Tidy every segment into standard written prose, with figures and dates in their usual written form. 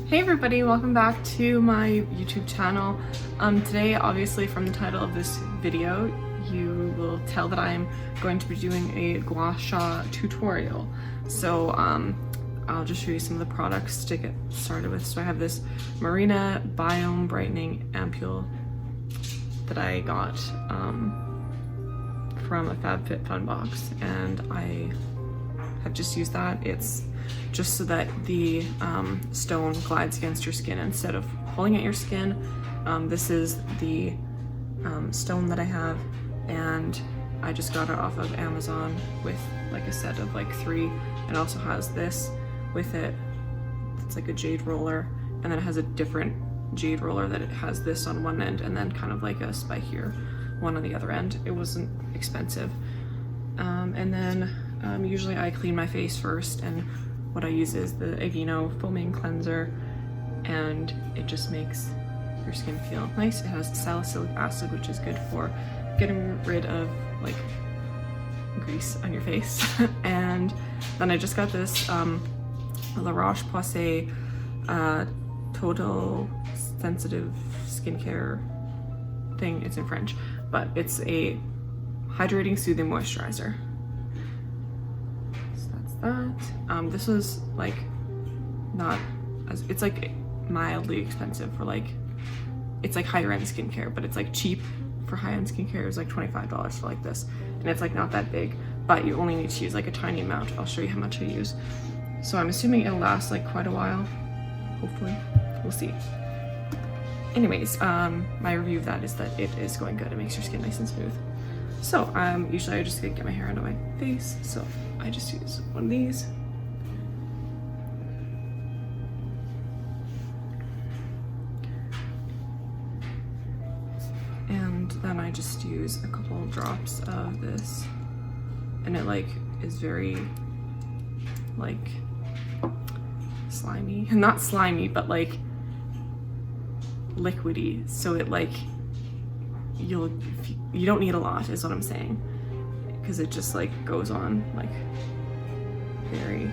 Hey everybody, welcome back to my YouTube channel. Today, obviously from the title of this video, you will tell that I'm going to be doing a Gua Sha tutorial. So I'll just show you some of the products to get started with. So I have this Marina Biome Brightening Ampule that I got from a FabFitFun box, and I have just used that. It's just so that the stone glides against your skin instead of pulling at your skin. This is the stone that I have, and I just got it off of Amazon with like a set of like 3. It also has this with it. It's like a jade roller, and then it has a different jade roller that it has this on one end and then kind of like a spikier one on the other end. It wasn't expensive. And then usually I clean my face first, and what I use is the Aveeno foaming cleanser, and it just makes your skin feel nice. It has salicylic acid, which is good for getting rid of like grease on your face. And then I just got this La Roche-Posay Total Sensitive Skincare thing. It's in French, but it's a hydrating soothing moisturizer. That. This was like not as, it's like mildly expensive for like, it's like higher end skincare, but it's like cheap for high end skincare. It was like $25 for like this, and it's like not that big, but you only need to use like a tiny amount. I'll show you how much I use. So I'm assuming it'll last like quite a while, hopefully. We'll see. Anyways, my review of that is that it is going good. It makes your skin nice and smooth. So usually I just get my hair onto my face, so I just use one of these. And then I just use a couple drops of this, and it like is very like slimy, not slimy, but like liquidy, so it like you don't need a lot is what I'm saying, because it just like goes on like very,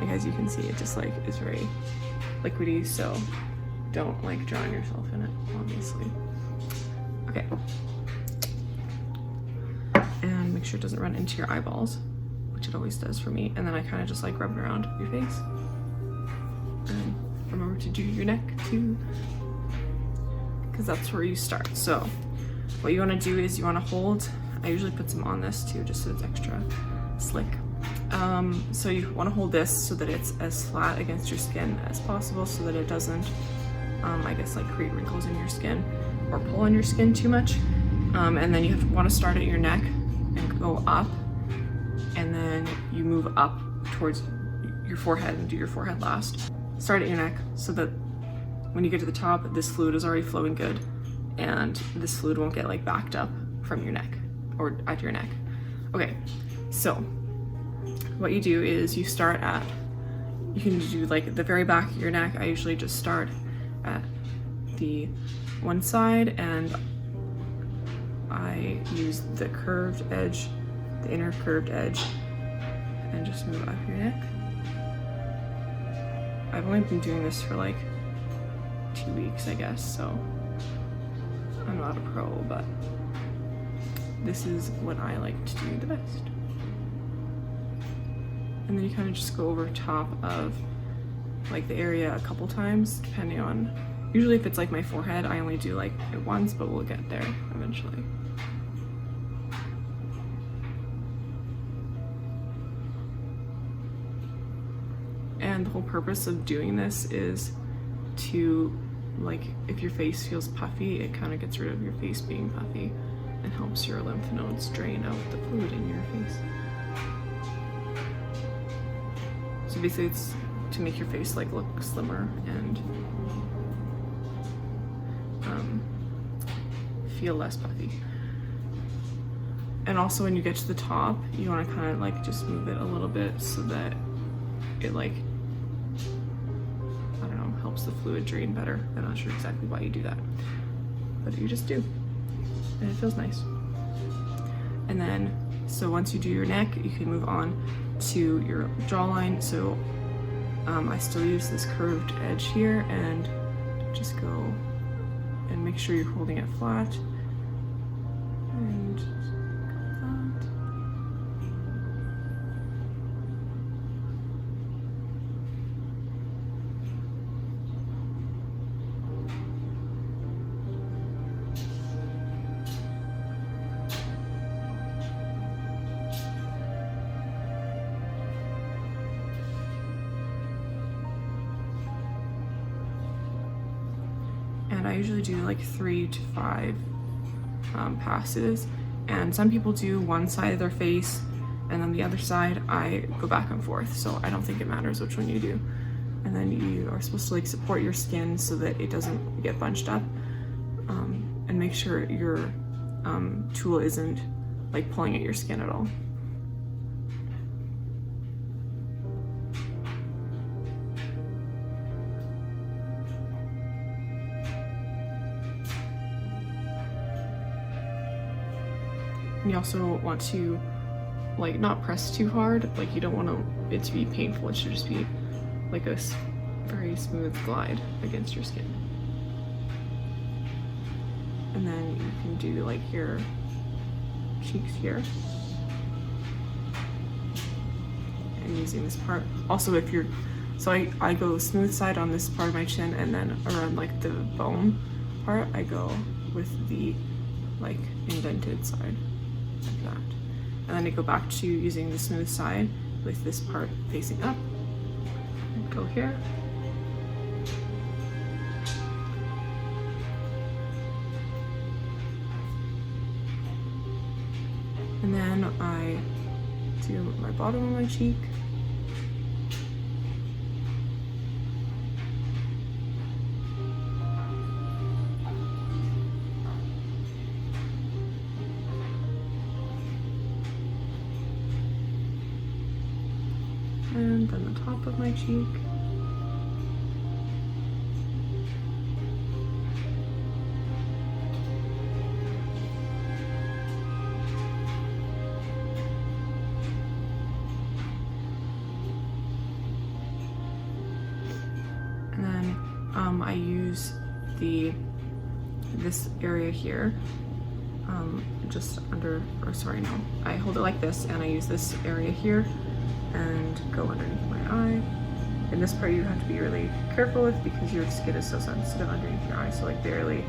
like as you can see, it just like is very liquidy, so don't like drown yourself in it, obviously. Okay, and make sure it doesn't run into your eyeballs, which it always does for me. And then I kind of just like rub it around your face, and remember to do your neck too, because that's where you start. So what you want to do is you want to hold, I usually put some on this too just so it's extra slick. So you want to hold this so that it's as flat against your skin as possible, so that it doesn't I guess like create wrinkles in your skin or pull on your skin too much. And then you want to start at your neck and go up, and then you move up towards your forehead and do your forehead last. Start at your neck so that when you get to the top, this fluid is already flowing good, and this fluid won't get like backed up from your neck or at your neck. Okay, so what you do is you start at, you can do like the very back of your neck. I usually just start at the one side, and I use the curved edge, the inner curved edge, and just move up your neck. I've only been doing this for like 2 weeks, I guess, so I'm not a pro, but this is what I like to do the best. And then you kind of just go over top of like the area a couple times, depending on, usually if it's like my forehead, I only do like it once, but we'll get there eventually. And the whole purpose of doing this is to, like, if your face feels puffy, it kind of gets rid of your face being puffy and helps your lymph nodes drain out the fluid in your face. So basically it's to make your face like look slimmer and feel less puffy. And also when you get to the top, you want to kind of like just move it a little bit so that it like, I don't know, helps the fluid drain better. I'm not sure exactly why you do that, but you just do, and it feels nice. And then, so once you do your neck, you can move on to your jawline. So I still use this curved edge here and just go and make sure you're holding it flat. And that. And I usually do like 3 to 5 passes, and some people do one side of their face and then the other side. I go back and forth, so I don't think it matters which one you do. And then you are supposed to like support your skin so that it doesn't get bunched up, and make sure your tool isn't like pulling at your skin at all. And you also want to like not press too hard, like you don't want it to be painful. It should just be like a very smooth glide against your skin. And then you can do like your cheeks here. And using this part. Also if you're, so I go smooth side on this part of my chin, and then around like the bone part, I go with the like indented side. Like that. And then I go back to using the smooth side with this part facing up. And go here. And then I do my bottom of my cheek. And then the top of my cheek. And then I use this area here, just under, or sorry, no. I hold it like this and I use this area here and go underneath my eye. And this part you have to be really careful with because your skin is so sensitive underneath your eye, so like barely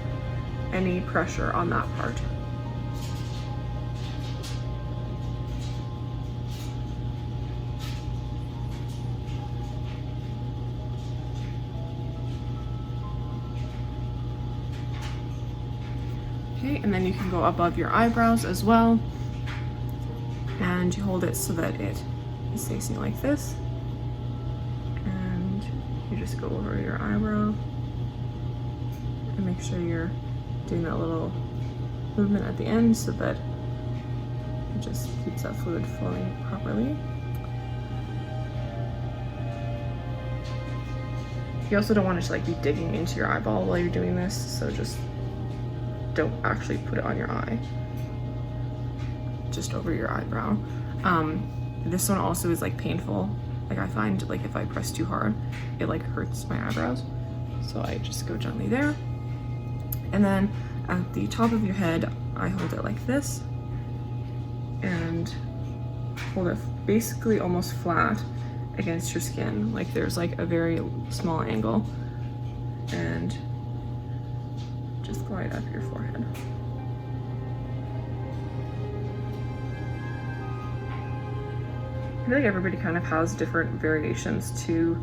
any pressure on that part. Okay, and then you can go above your eyebrows as well, and you hold it so that it is facing like this, and you just go over your eyebrow and make sure you're doing that little movement at the end so that it just keeps that fluid flowing properly. You also don't want it to like be digging into your eyeball while you're doing this, so just don't actually put it on your eye, just over your eyebrow. This one also is like painful. Like I find like if I press too hard, it like hurts my eyebrows. So I just go gently there. And then at the top of your head, I hold it like this and hold it basically almost flat against your skin. Like there's like a very small angle, and just glide up your forehead. I feel like everybody kind of has different variations to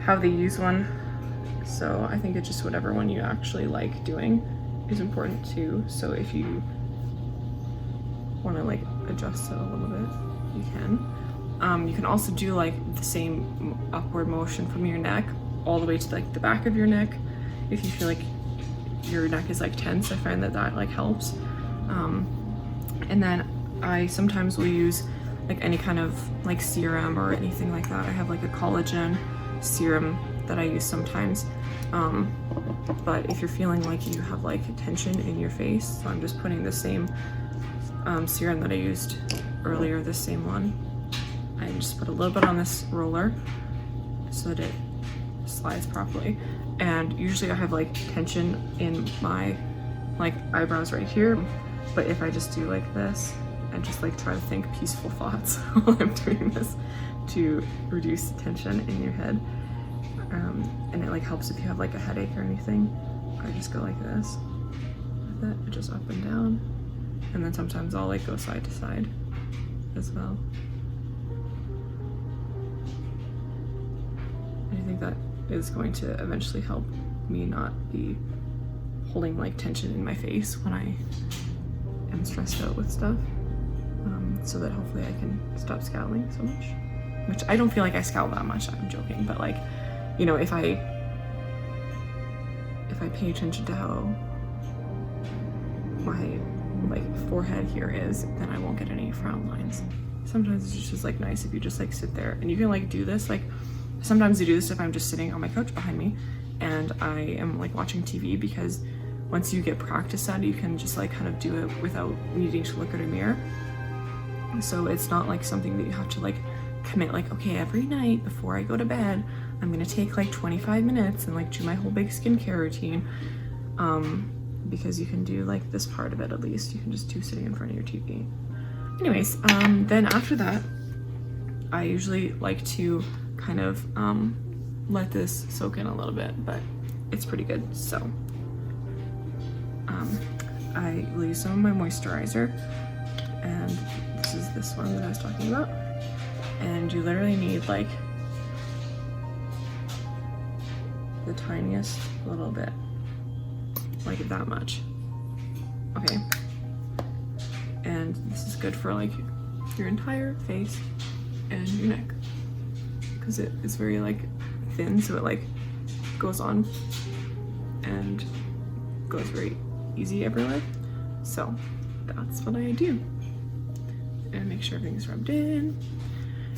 how they use one. So I think it's just whatever one you actually like doing is important too. So if you want to like adjust it a little bit, you can. You can also do like the same upward motion from your neck all the way to like the back of your neck. If you feel like your neck is like tense, I find that like helps. And then I sometimes will use like any kind of like serum or anything like that. I have like a collagen serum that I use sometimes. But if you're feeling like you have like tension in your face, so I'm just putting the same serum that I used earlier, this same one. I just put a little bit on this roller so that it slides properly. And usually I have like tension in my like eyebrows right here, but if I just do like this and just like try to think peaceful thoughts while I'm doing this to reduce tension in your head, and it like helps if you have like a headache or anything. I just go like this with it, just up and down, and then sometimes I'll like go side to side as well. I think that is going to eventually help me not be holding like tension in my face when I am stressed out with stuff, so that hopefully I can stop scowling so much, which I don't feel like I scowl that much, I'm joking, but like, you know, if I pay attention to how my like forehead here is, then I won't get any frown lines. Sometimes it's just like nice if you just like sit there and you can like do this. Like sometimes I do this if I'm just sitting on my couch behind me and I am like watching TV, because once you get practice at it, you can just like kind of do it without needing to look at a mirror. So it's not like something that you have to like commit, like, okay, every night before I go to bed, I'm gonna take like 25 minutes and like do my whole big skincare routine. Because you can do like this part of it, at least you can just do sitting in front of your TV. Anyways, then after that, I usually like to kind of let this soak in a little bit, but it's pretty good. So I will use some of my moisturizer, and this is this one that I was talking about. And you literally need like the tiniest little bit, like that much. Okay, and this is good for like your entire face and your neck, because it is very like thin, so it like goes on and goes very easy everywhere. So that's what I do, and make sure everything's rubbed in.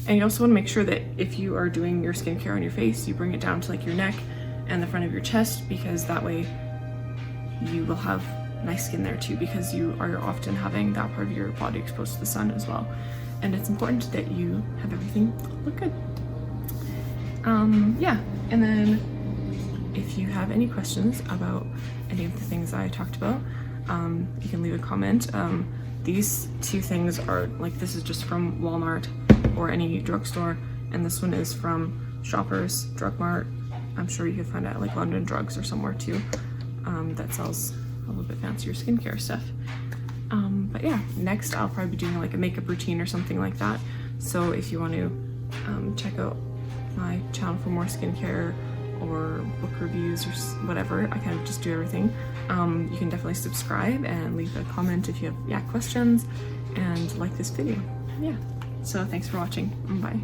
And you also want to make sure that if you are doing your skincare on your face, you bring it down to like your neck and the front of your chest, because that way you will have nice skin there too, because you are often having that part of your body exposed to the sun as well. And it's important that you have everything look good. Yeah, and then if you have any questions about any of the things I talked about, you can leave a comment. These two things are like, this is just from Walmart or any drugstore, and this one is from Shoppers Drug Mart. I'm sure you could find it at like London Drugs or somewhere too, that sells a little bit fancier skincare stuff. But yeah, next I'll probably be doing like a makeup routine or something like that. So if you want to check out my channel for more skincare or book reviews or whatever, I kind of just do everything. You can definitely subscribe and leave a comment if you have questions, and like this video. Yeah, so thanks for watching. Bye.